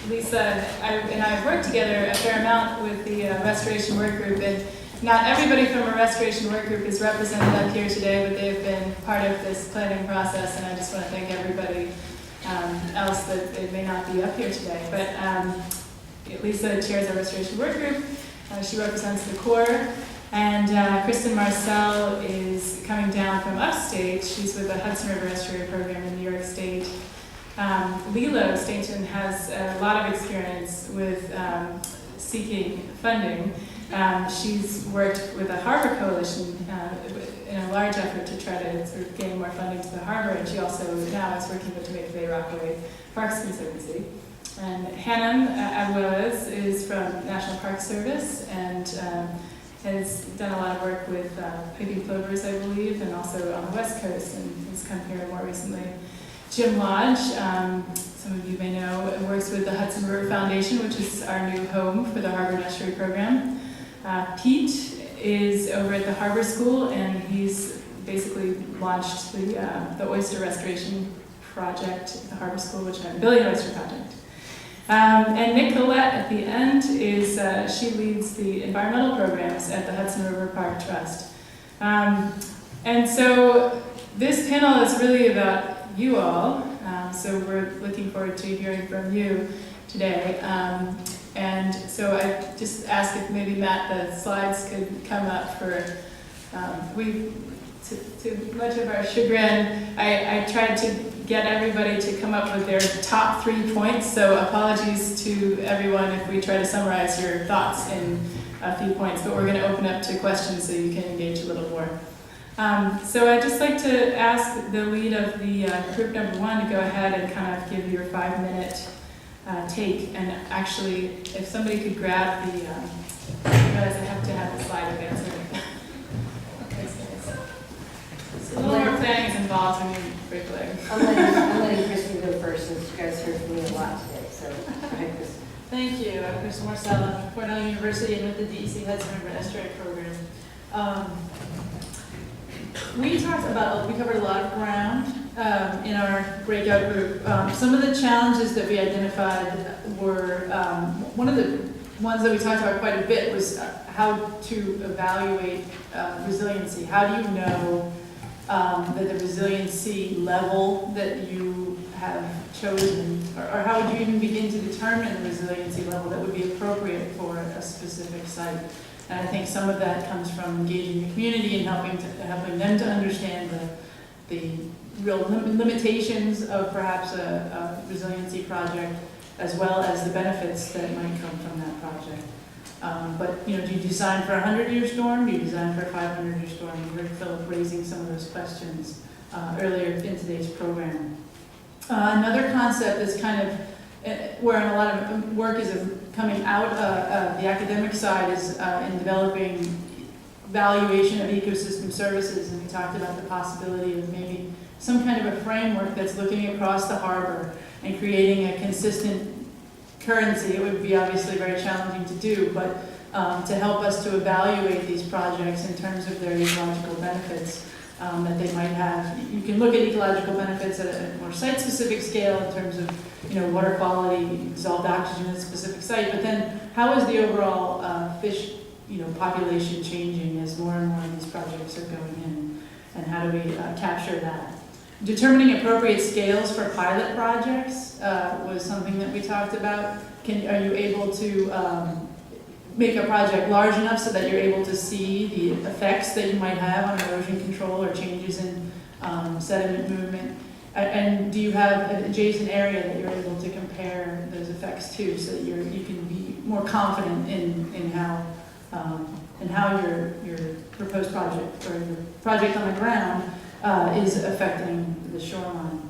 Lisa and I have worked together a fair amount with the restoration work group, and not everybody from a restoration work group is represented up here today, but they've been part of this planning process, and I just want to thank everybody else that it may not be up here today. But Lisa chairs our restoration work group. She represents the Corps, and Kristen Marcel is coming down from upstate. She's with the Hudson River Estuary Program in New York State. Lilo Stainton has a lot of experience with seeking funding. She's worked with the Harbor Coalition in a large effort to try to sort of gain more funding to the harbor, and she also now is working with Jamaica Bay Rockaway Parks Conservancy. And Hannah Abuelas is from National Park Service and has done a lot of work with piping plovers, I believe, and also on the West Coast, and has come here more recently. Jim Lodge, some of you may know, works with the Hudson River Foundation, which is our new home for the Harbor and Estuary Program. Pete is over at the Harbor School, and he's basically launched the oyster restoration project at the Harbor School, which is a billion oyster project. And Nicolette at the end is, she leads the environmental programs at the Hudson River Park Trust. And so this panel is really about you all, so we're looking forward to hearing from you today. And so I just asked if maybe Matt, the slides could come up for, to much of our chagrin, I tried to get everybody to come up with their top 3 points, so apologies to everyone if we try to summarize your thoughts in a few points, but we're going to open up to questions so you can engage a little more. So I'd just like to ask the lead of the group number 1 to go ahead and kind of give your 5-minute take, and actually, if somebody could grab the, I realize I have to have the slide advancement. So a little more planning is involved when you break legs. I'm letting Kristen go first, since you guys heard from me a lot today, so go ahead, Kristen. Thank you. I'm Kristen Marcela from Cornell University and with the DEC Hudson River Estuary Program. We covered a lot of ground in our breakout group. Some of the challenges that we identified were, one of the ones that we talked about quite a bit was how to evaluate resiliency. How do you know that the resiliency level that you have chosen, or how would you even begin to determine the resiliency level that would be appropriate for a specific site? And I think some of that comes from engaging the community and helping them to understand the real limitations of perhaps a resiliency project, as well as the benefits that might come from that project. But do you design for a 100-year storm? Do you design for a 500-year storm? You heard Philip raising some of those questions earlier in today's program. Another concept is kind of where a lot of work is coming out of the academic side is in developing valuation of ecosystem services, and we talked about the possibility of maybe some kind of a framework that's looking across the harbor and creating a consistent currency. It would be obviously very challenging to do, but to help us to evaluate these projects in terms of their ecological benefits that they might have. You can look at ecological benefits at a more site-specific scale in terms of water quality, dissolved oxygen at a specific site, but then how is the overall fish population changing as more and more of these projects are going in, and how do we capture that? Determining appropriate scales for pilot projects was something that we talked about. Are you able to make a project large enough so that you're able to see the effects that you might have on erosion control or changes in sediment movement? And do you have an adjacent area that you're able to compare those effects to, so that you can be more confident in how your proposed project or your project on the ground is affecting the shoreline?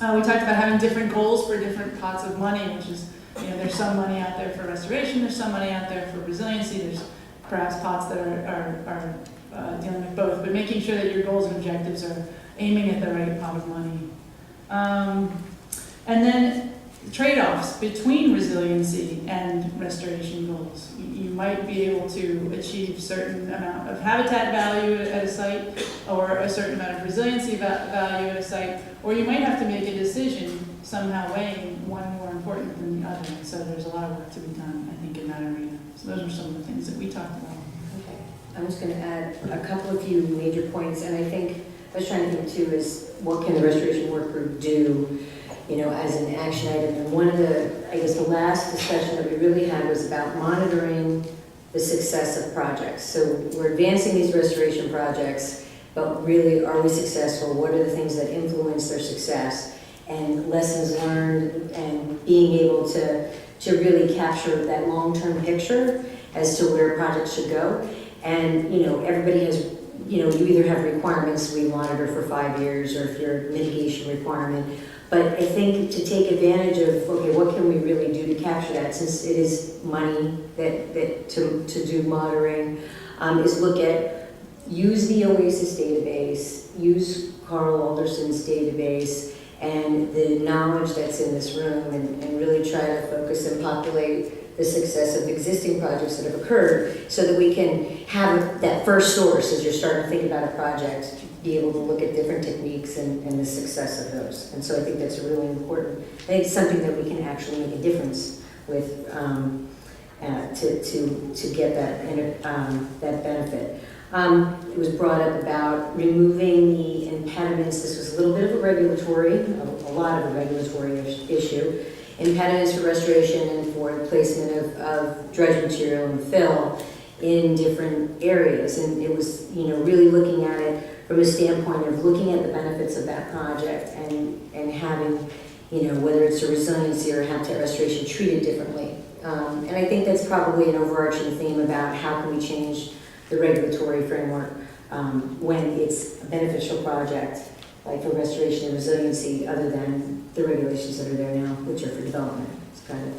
We talked about having different goals for different pots of money, which is, there's some money out there for restoration, there's some money out there for resiliency, there's perhaps pots that are dealing with both, but making sure that your goals and objectives are aiming at the right pot of money. And then trade-offs between resiliency and restoration goals. You might be able to achieve a certain amount of habitat value at a site, or a certain amount of resiliency value at a site, or you might have to make a decision somehow weighing one more important than the other. And so there's a lot of work to be done, I think, in that arena. So those are some of the things that we talked about. Okay. I'm just going to add a couple of few major points, and I think, I was trying to think too, is what can the restoration work group do, you know, as an action item? And one of the, I guess the last discussion that we really had was about monitoring the success of projects. So we're advancing these restoration projects, but really, are we successful? What are the things that influence their success? And lessons learned, and being able to really capture that long-term picture as to where projects should go. And, you know, everybody has, you know, you either have requirements we monitor for 5 years, or if you're a mitigation requirement. But I think to take advantage of, okay, what can we really do to capture that, since it is money that to do monitoring, is look at, use the Oasis database, use Carl Alderson's database, and the knowledge that's in this room, and really try to focus and populate the success of existing projects that have occurred, so that we can have that first source as you're starting to think about a project, be able to look at different techniques and the success of those. And so I think that's really important. I think it's something that we can actually make a difference with to get that benefit. It was brought up about removing the impediments. This was a little bit of a lot of a regulatory issue. Impediments for restoration and for placement of dredge material and fill in different areas. And it was, you know, really looking at it from a standpoint of looking at the benefits of that project and having, you know, whether it's a resiliency or habitat restoration treated differently. And I think that's probably an overarching theme about how can we change the regulatory framework when it's a beneficial project, like for restoration and resiliency, other than the regulations that are there now, which are for development. It's kind of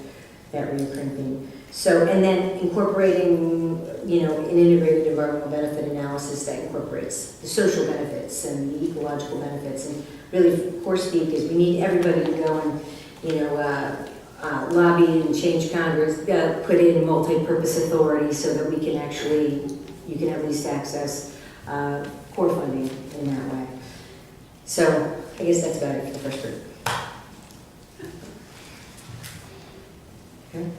that recurring theme. So, and then incorporating, you know, an integrated environmental benefit analysis that incorporates the social benefits and the ecological benefits. And really, core speak is we need everybody to go and, you know, lobby and change Congress, put in multi-purpose authority so that we can actually, you can at least access core funding in that way. So I guess that's about it for the first group. Okay.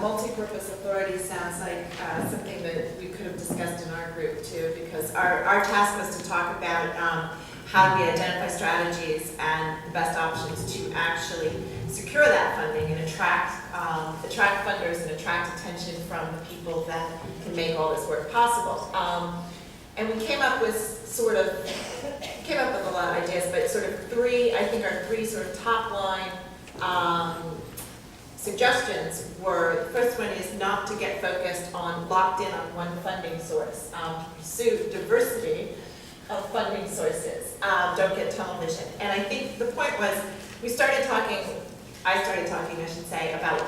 Multi-purpose authority sounds like something that we could have discussed in our group too, because our task was to talk about how we identify strategies and the best options to actually secure that funding and attract funders and attract attention from the people that can make all this work possible. And we came up with a lot of ideas, but sort of our three sort of top line suggestions were, the first one is not to get focused on, locked in on one funding source, to pursue diversity of funding sources, don't get tunnel vision. And I think the point was, I started talking, I should say, about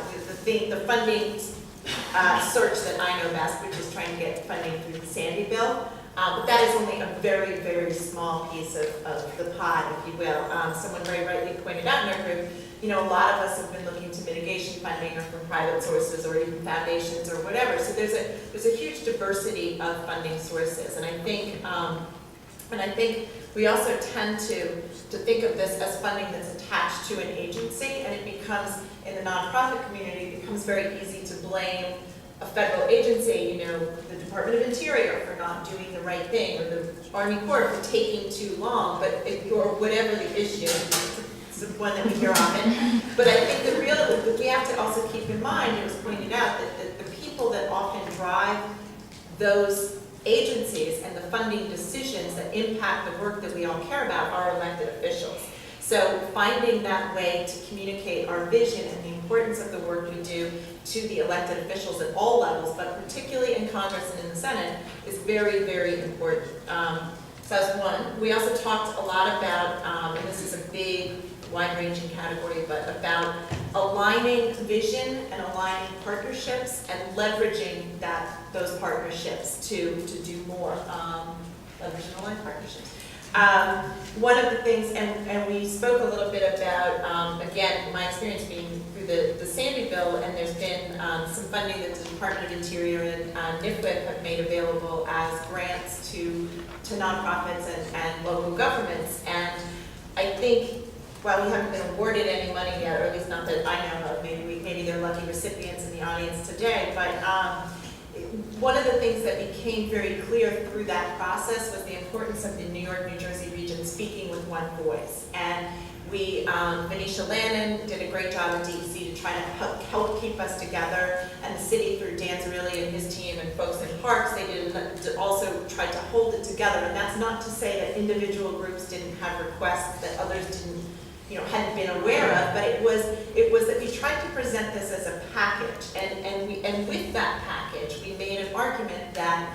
the funding search that I know best, which is trying to get funding through the Sandy bill. But that is only a very, very small piece of the pie, if you will. Someone very rightly pointed out in our group, you know, a lot of us have been looking to mitigation funding or from private sources or even foundations or whatever. So there's a huge diversity of funding sources, and I think we also tend to think of this as funding that's attached to an agency, and it becomes, in the nonprofit community, it becomes very easy to blame a federal agency, you know, the Department of Interior for not doing the right thing, or the Army Corps for taking too long, or whatever the issue. It's the one that we hear often. But I think we have to also keep in mind, it was pointed out, that the people that often drive those agencies and the funding decisions that impact the work that we all care about are elected officials. So finding that way to communicate our vision and the importance of the work we do to the elected officials at all levels, but particularly in Congress and in the Senate, is very, very important. So that's one. We also talked a lot about, and this is a big, wide-ranging category, but about aligning vision and aligning partnerships and leveraging those partnerships to do more, leverage and align partnerships. One of the things, and we spoke a little bit about, again, my experience being through the Sandy bill, and there's been some funding that the Department of Interior and NIFWIP have made available as grants to nonprofits and local governments. And I think, while we haven't been awarded any money yet, or at least not that I know of, maybe they're lucky recipients in the audience today, but one of the things that became very clear through that process was the importance of the New York, New Jersey region speaking with one voice. And we, Venetia Lannon did a great job at DEC to try to help keep us together, and the city through Dan Zerilli and his team and folks in parks, they did also tried to hold it together. And that's not to say that individual groups didn't have requests that others didn't, hadn't been aware of, but it was that we tried to present this as a package, and with that package, we made an argument that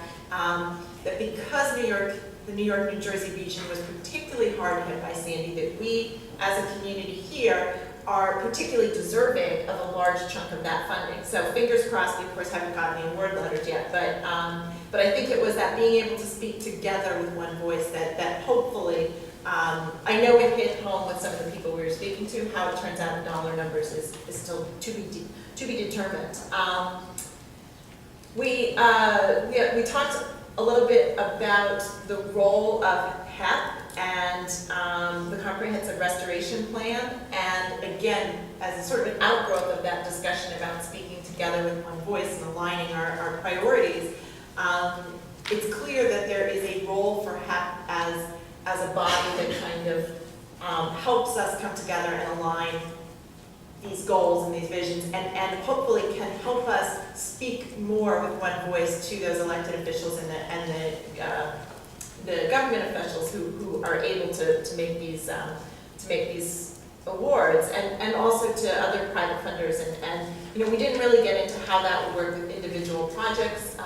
that because the New York, New Jersey region was particularly hard hit by Sandy, that we, as a community here, are particularly deserving of a large chunk of that funding. So fingers crossed, we of course haven't gotten the award letters yet, but I think it was that being able to speak together with one voice that hopefully. I know it hit home with some of the people we were speaking to. How it turns out in dollar numbers is still to be determined. We talked a little bit about the role of HEP and the Comprehensive Restoration Plan. And again, as a sort of an outgrowth of that discussion about speaking together with one voice and aligning our priorities, it's clear that there is a role for HEP as a body that kind of helps us come together and align these goals and these visions, and hopefully can help us speak more with one voice to those elected officials and the government officials who are able to make these awards, and also to other private funders. And we didn't really get into how that would work with individual projects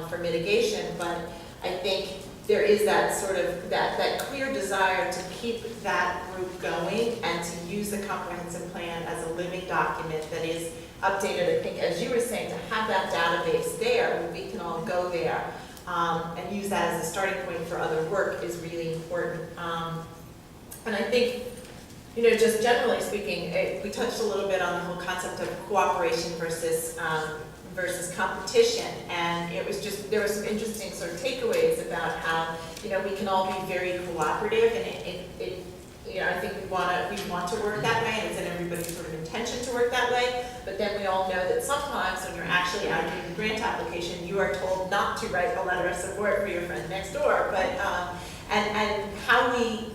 for mitigation, but I think there is that sort of, that clear desire to keep that group going and to use the comprehensive plan as a living document that is updated. I think, as you were saying, to have that database there, where we can all go there and use that as a starting point for other work is really important. And I think, just generally speaking, we touched a little bit on the whole concept of cooperation versus competition, and it was just, there were some interesting sort of takeaways about how we can all be very cooperative, and I think we want to work that way, and it's in everybody's sort of intention to work that way. But then we all know that sometimes when you're actually out doing the grant application, you are told not to write a letter of support for your friend next door. But and how we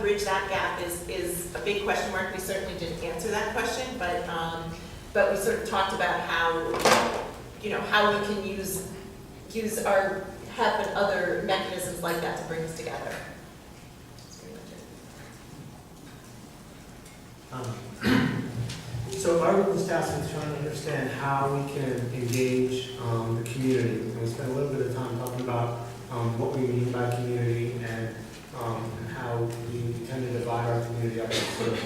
bridge that gap is a big question mark. We certainly didn't answer that question, but we sort of talked about how we can use our HEP and other mechanisms like that to bring us together. That's pretty much it. So our group was tasked with trying to understand how we can engage the community. And we spent a little bit of time talking about what we mean by community and how we tend to divide our community up into sort of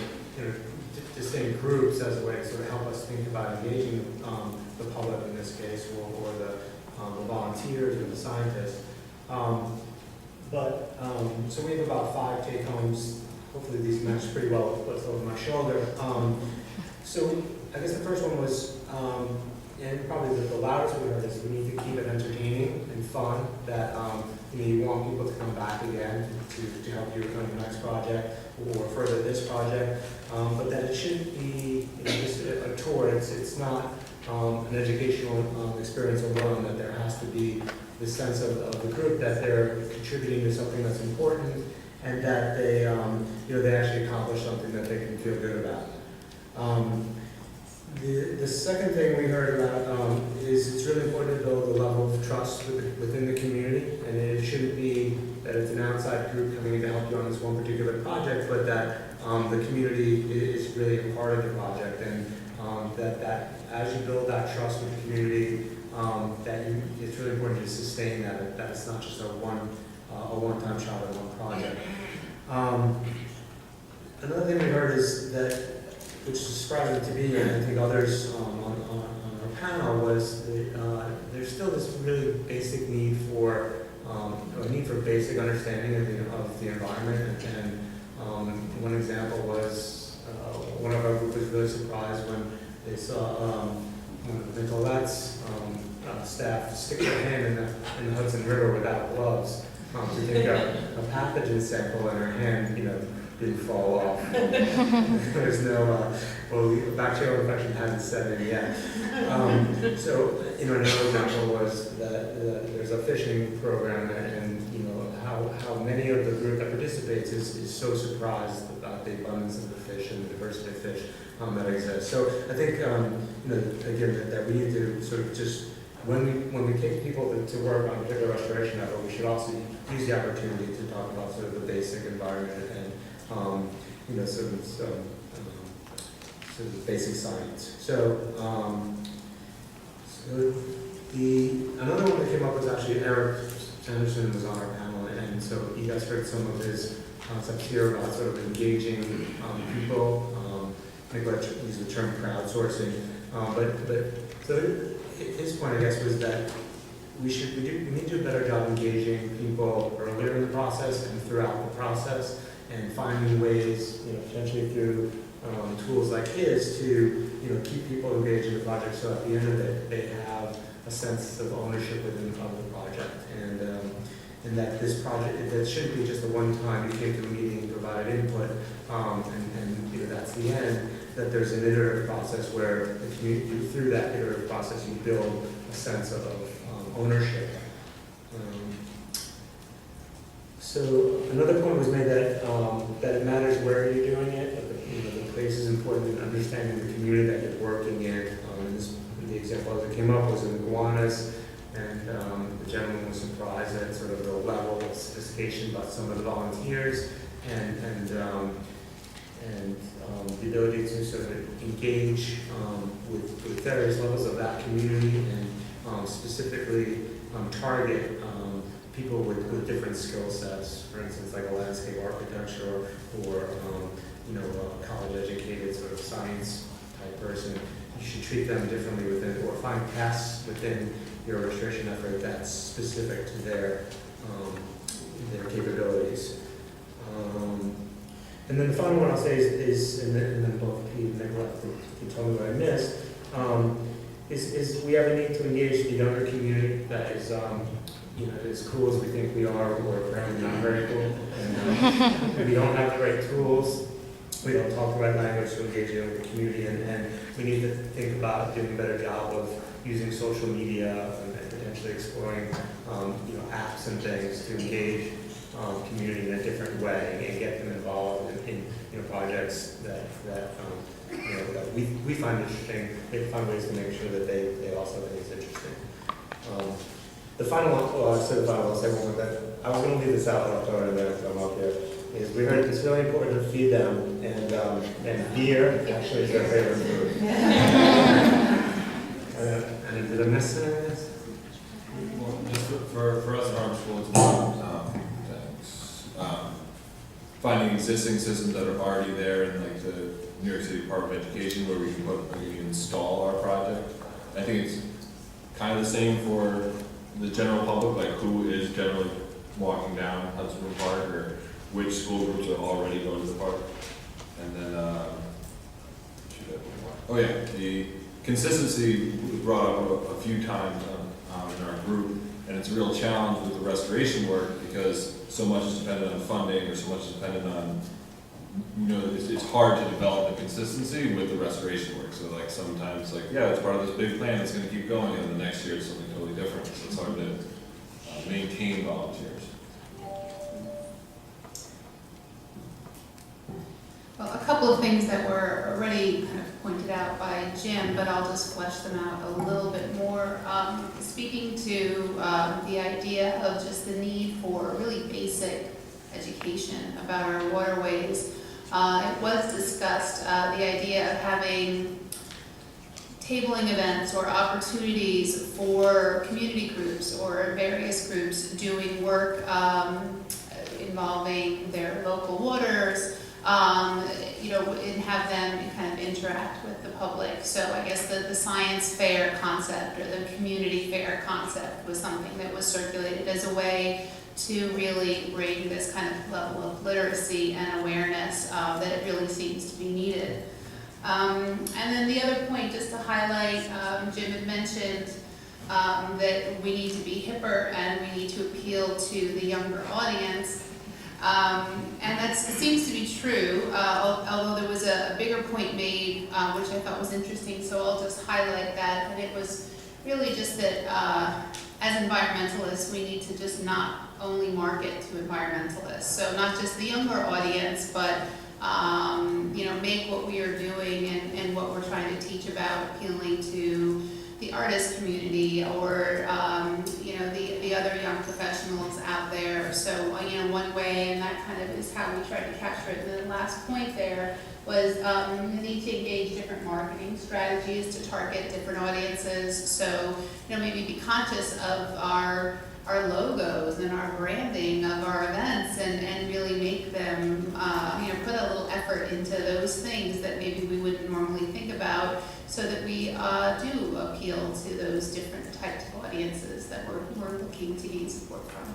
distinct groups as a way to sort of help us think about engaging the public in this case, or the volunteers or the scientists. So we have about 5 take-homes. Hopefully these match pretty well with what's over my shoulder. So I guess the first one was, and probably the loudest we heard, is we need to keep it entertaining and fun, that you want people to come back again to help you on your next project or further this project, but that it shouldn't be just a tour. It's not an educational experience alone, that there has to be the sense of the group that they're contributing to something that's important, and that they they actually accomplish something that they can feel good about. The second thing we heard about is it's really important to build a level of trust within the community, and it shouldn't be that it's an outside group coming in to help you on this one particular project, but that the community is really a part of the project, and that as you build that trust with the community, it's really important to sustain that it's not just a one-time shot at one project. Another thing we heard is that, which is surprising to me, and I think others on our panel, was that there's still this really basic need for a need for basic understanding of the environment. And one example was one of our group was really surprised when they saw one of the Nicolette's staff stick their hand in the Hudson River without gloves to take a pathogen sample, and her hand, didn't fall off. There's no, bacterial infection hasn't set in yet. So, another example was that there's a fishing program, and how many of the group that participates is so surprised about the abundance of the fish and the diversity of fish that exists. So I think, again, that we need to sort of just, when we take people to work on a particular restoration effort, we should also use the opportunity to talk about sort of the basic environment and sort of basic science. So, another one that came up was actually Eric Sanderson was on our panel, and so you guys heard some of his concepts here about sort of engaging people. I think I use the term crowdsourcing, so his point, I guess, was that we need to do a better job engaging people earlier in the process and throughout the process, and finding ways, potentially through tools like his, to keep people engaged in the project, so at the end of it they have a sense of ownership within the project, and that this project, that shouldn't be just a one-time, you came to a meeting, provided input, and that's the end. That there's an iterative process where the community, through that iterative process, you build a sense of ownership. So another point was made that it matters where you're doing it. The place is important in understanding the community that you're working in. The example that came up was in iguanas, and the gentleman was surprised at sort of the level of sophistication by some of the volunteers, and the ability to sort of engage with various levels of that community, and specifically target people with different skill sets. For instance, like a landscape architecture or a college-educated sort of science type person. You should treat them differently within, or find tasks within your restoration effort that's specific to their capabilities. And then the final one I'll say is and then both Pete and Nicola can tell me what I missed, is we have a need to engage the younger community that is, as cool as we think we are, we're apparently not very cool. And we don't have the right tools. We don't talk the right language to engage in the community, and we need to think about doing a better job of using social media and potentially exploring, apps and things to engage community in a different way and get them involved in projects that we find interesting. They find ways to make sure that they also think it's interesting. The final one, I'll say one more thing. I was going to leave this out, but I'll throw it in there if I'm up here. Is we heard it's really important to feed them, and beer actually is their favorite food. And did I miss any of this? Well, just for us at our school, it's more finding existing systems that are already there in like the New York City Department of Education where we can install our project. I think it's kind of the same for the general public, like who is generally walking down Hudson River Park, or which school groups are already going to the park. And then, the consistency was brought up a few times in our group, and it's a real challenge with the restoration work because so much is dependent on funding, or so much is dependent on, it's hard to develop the consistency with the restoration work. So like sometimes it's part of this big plan, it's going to keep going, and the next year it's something totally different. So it's hard to maintain volunteers. Well, a couple of things that were already kind of pointed out by Jim, but I'll just flesh them out a little bit more. Speaking to the idea of just the need for really basic education about our waterways, it was discussed the idea of having tabling events or opportunities for community groups or various groups doing work involving their local waters, and have them kind of interact with the public. So I guess the science fair concept or the community fair concept was something that was circulated as a way to really bring this kind of level of literacy and awareness that it really seems to be needed. And then the other point, just to highlight, Jim had mentioned that we need to be hipper and we need to appeal to the younger audience. And it seems to be true, although there was a bigger point made, which I thought was interesting, so I'll just highlight that. And it was really just that as environmentalists, we need to just not only market to environmentalists. So not just the younger audience, but make what we are doing and what we're trying to teach about appealing to the artist community or the other young professionals out there. So one way, and that kind of is how we try to capture it. And the last point there was the need to engage different marketing strategies to target different audiences. So maybe be conscious of our logos and our branding of our events and really make them, put a little effort into those things that maybe we wouldn't normally think about so that we do appeal to those different types of audiences that we're looking to gain support from.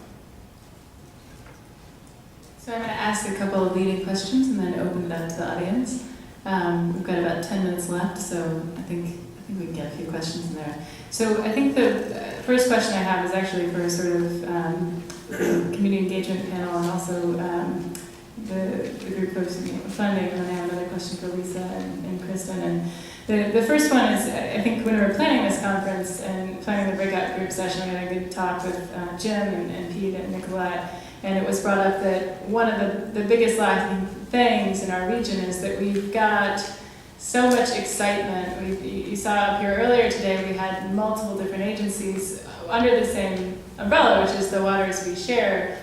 So I'm going to ask a couple of leading questions and then open it up to the audience. We've got about 10 minutes left, so I think we can get a few questions in there. So I think the first question I have is actually for sort of community engagement panel and also the group of funding, and then I have another question for Lisa and Kristen. And the first one is, I think when we were planning this conference and planning the breakout group session, we had a good talk with Jim and Pete and Nicolette, and it was brought up that one of the biggest lacking things in our region is that we've got so much excitement. You saw up here earlier today, we had multiple different agencies under the same umbrella, which is the Waters We Share,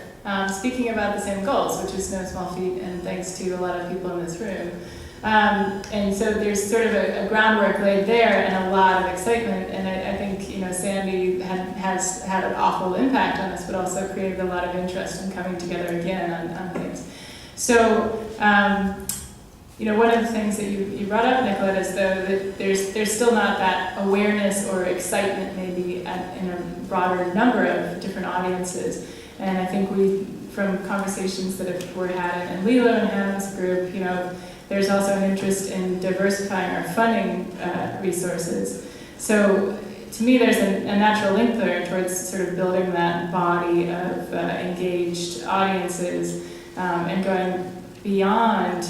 speaking about the same goals, which is no small feat, and thanks to a lot of people in this room. And so there's sort of a groundwork laid there and a lot of excitement, and I think Sandy has had an awful impact on us, but also created a lot of interest in coming together again on things. So one of the things that you brought up, Nicolette, is though that there's still not that awareness or excitement maybe in a broader number of different audiences. And I think from conversations that were had in Lilo and Hannah's group, there's also an interest in diversifying our funding resources. So to me, there's a natural link there towards sort of building that body of engaged audiences and going beyond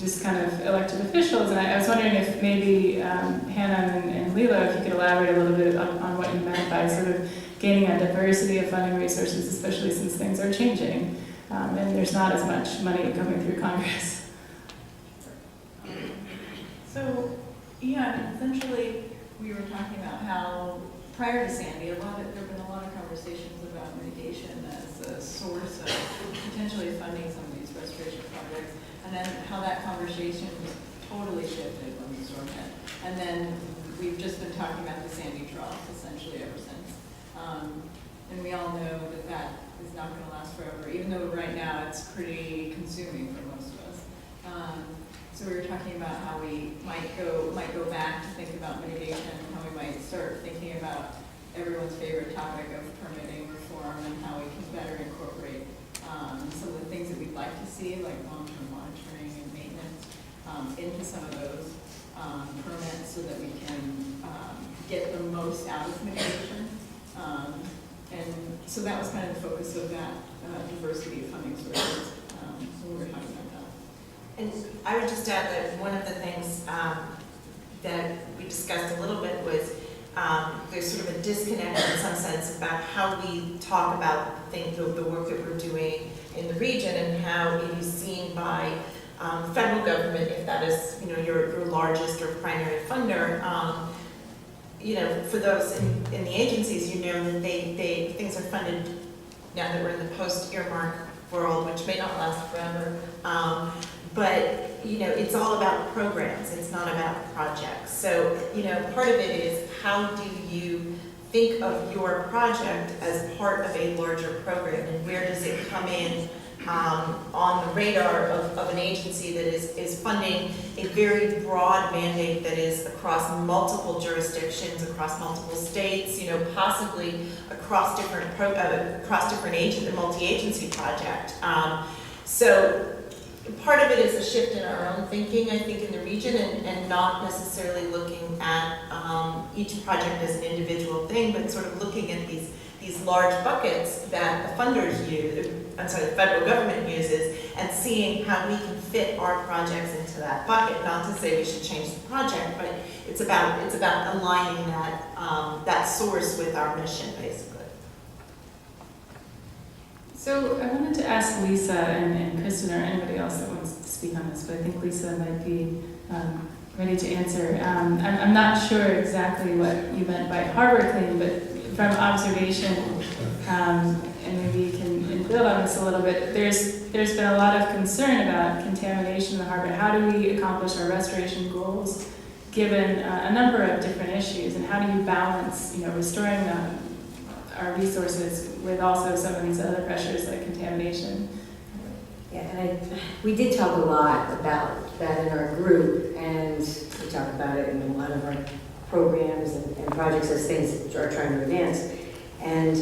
just kind of elected officials. And I was wondering if maybe Hannah and Lilo, if you could elaborate a little bit on what you meant by sort of gaining a diversity of funding resources, especially since things are changing and there's not as much money coming through Congress. So, essentially, we were talking about how prior to Sandy, there have been a lot of conversations about mitigation as a source of potentially funding some of these restoration projects, and then how that conversation was totally shifted when the storm hit. And then we've just been talking about the Sandy trough essentially ever since. And we all know that is not going to last forever, even though right now it's pretty consuming for most of us. So we were talking about how we might go back to think about mitigation, how we might start thinking about everyone's favorite topic of permitting reform and how we can better incorporate some of the things that we'd like to see, like long-term monitoring and maintenance, into some of those permits so that we can get the most out of mitigation. And so that was kind of the focus of that diversity of funding sources when we were talking about that. And I would just add that one of the things that we discussed a little bit was there's sort of a disconnect in some sense about how we talk about the work that we're doing in the region and how it is seen by federal government, if that is your largest or primary funder. For those in the agencies, that they things are funded now that we're in the post-earmark world, which may not last forever. But it's all about programs. It's not about projects. So part of it is how do you think of your project as part of a larger program, and where does it come in on the radar of an agency that is funding a very broad mandate that is across multiple jurisdictions, across multiple states, possibly across different multi-agency project. So part of it is a shift in our own thinking, I think, in the region, and not necessarily looking at each project as an individual thing, but sort of looking at these large buckets that the funders use, the federal government uses, and seeing how we can fit our projects into that bucket. Not to say we should change the project, but it's about aligning that source with our mission, basically. So I wanted to ask Lisa and Kristen or anybody else that wants to speak on this, but I think Lisa might be ready to answer. I'm not sure exactly what you meant by harbor clean, but from observation, and maybe you can build on this a little bit, there's been a lot of concern about contamination in the harbor. How do we accomplish our restoration goals given a number of different issues, and how do you balance, restoring our resources with also some of these other pressures like contamination? Yeah, and we did talk a lot about that in our group, and we talk about it in a lot of our programs and projects as things that are trying to advance. And,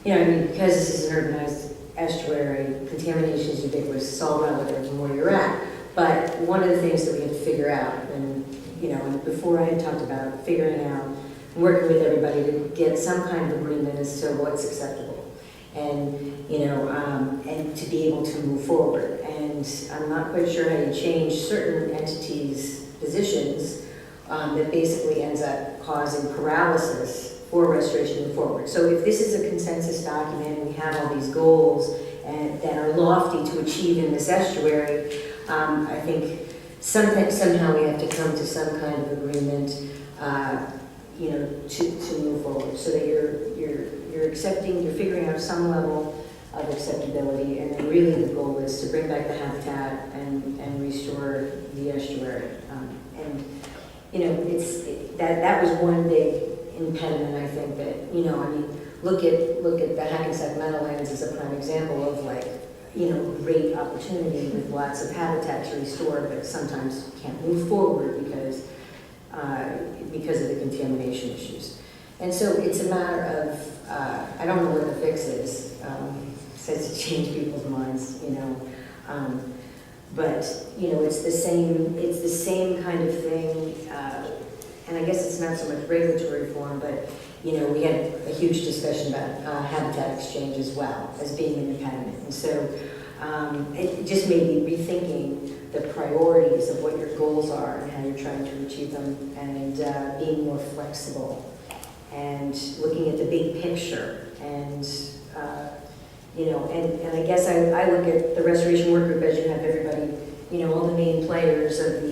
because this is an urbanized estuary, contamination is ubiquitous, it's all relative from where you're at. But one of the things that we have to figure out, and, and before I had talked about figuring out, working with everybody to get some kind of agreement as to what's acceptable. And, and to be able to move forward. And I'm not quite sure how you change certain entities' positions that basically ends up causing paralysis for restoration to move forward. So if this is a consensus document and we have all these goals that are lofty to achieve in this estuary, I think somehow we have to come to some kind of agreement, to move forward, so that you're accepting, you're figuring out some level of acceptability, and then really the goal is to bring back the habitat and restore the estuary. That was one big impediment, I think, that, look at the Hackensack Meadowlands as a prime example of great opportunity with lots of habitat to restore, but sometimes can't move forward because of the contamination issues. And so it's a matter of, I don't know what the fix is, says to change people's minds, but, it's the same kind of thing, and I guess it's not so much regulatory form, but, we had a huge discussion about habitat exchange as well as being an impediment. And so it just made me rethinking the priorities of what your goals are and how you're trying to achieve them, and being more flexible and looking at the big picture. And and I guess I look at the restoration work group as you have everybody, all the main players of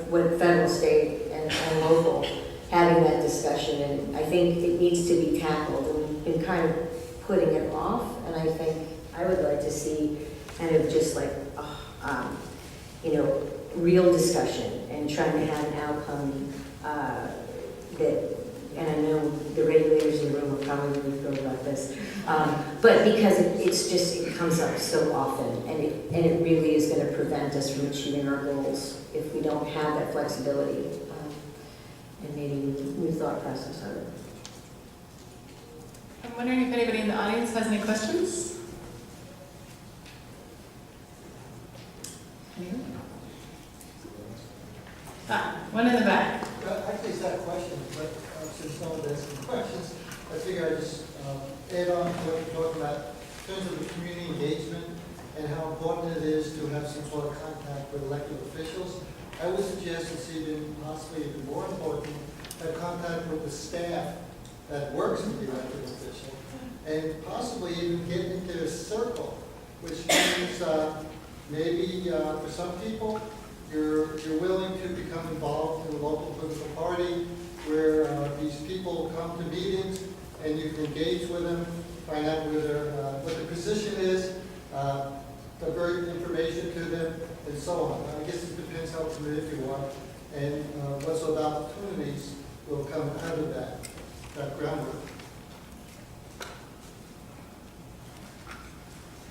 what federal, state, and local having that discussion. And I think it needs to be tackled, and we've been kind of putting it off. And I think I would like to see kind of just real discussion and trying to have an outcome that. And I know the regulators in the room are probably really thrilled about this, but because it comes up so often, and it really is going to prevent us from achieving our goals if we don't have that flexibility and maybe new thought process of it. I'm wondering if anybody in the audience has any questions? Anyone? One in the back. Actually, it's not a question, but since no one has some questions, I figure I'd just add on to what you're talking about in terms of the community engagement and how important it is to have some sort of contact with elected officials. I would suggest it's even possibly even more important to have contact with the staff that works with the elected official, and possibly even get into a circle, which means maybe for some people, you're willing to become involved in a local political party where these people come to meetings and you can engage with them, find out what the position is, divert information to them, and so on. I guess it depends how committed you are and what sort of opportunities will come out of that groundwork.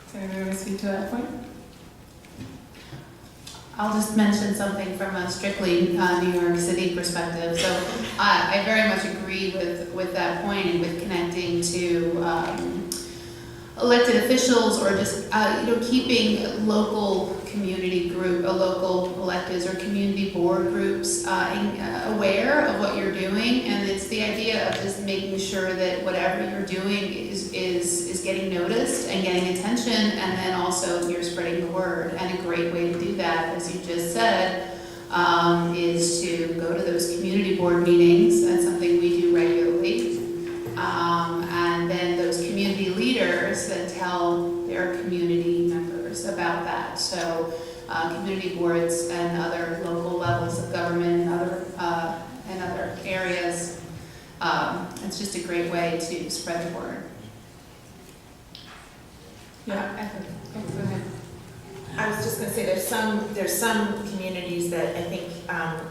Does anybody want to speak to that point? I'll just mention something from a strictly New York City perspective. So I very much agree with that point and with connecting to elected officials or just keeping local community group, local electeds or community board groups aware of what you're doing. And it's the idea of just making sure that whatever you're doing is getting noticed and getting attention, and then also you're spreading the word. And a great way to do that, as you just said, is to go to those community board meetings. That's something we do regularly. And then those community leaders that tell their community members about that. So community boards and other local levels of government and other areas. It's just a great way to spread the word. Yeah. Go ahead. I was just gonna say, there's some communities that I think,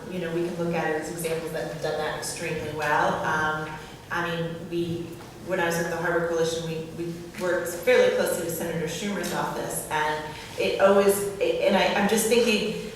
we can look at as examples that have done that extremely well. When I was with the Harbor Coalition, we worked fairly closely with Senator Schumer's office, and I'm just thinking,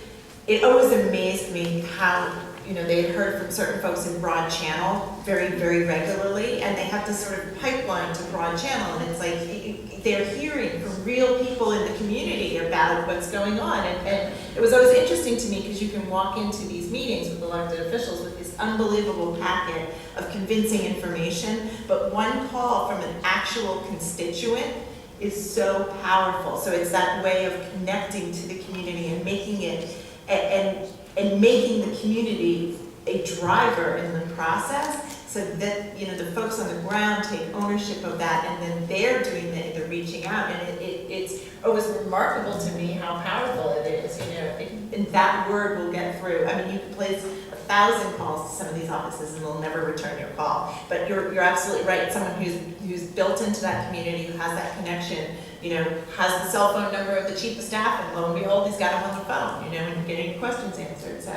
it always amazed me how, they had heard from certain folks in Broad Channel very, very regularly, and they have to sort of pipeline to Broad Channel, and it's like, they're hearing from real people in the community about what's going on, and it was always interesting to me, because you can walk into these meetings with elected officials with this unbelievable packet of convincing information, but one call from an actual constituent is so powerful. So it's that way of connecting to the community and making it, and making the community a driver in the process, so that, the folks on the ground take ownership of that, and then they're doing the reaching out, and it's always remarkable to me how powerful it is, and that word will get through. You can place 1,000 calls to some of these offices and they'll never return your call, but you're absolutely right. Someone who's built into that community, who has that connection, has the cell phone number of the chief of staff, and lo and behold, he's got him on the phone, and getting questions answered, so.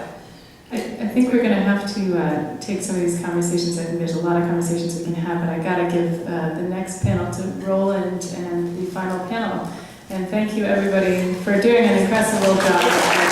I think we're going to have to take some of these conversations. I think there's a lot of conversations we can have, but I got to give the next panel to Roland and the final panel. And thank you, everybody, for doing an incredible job.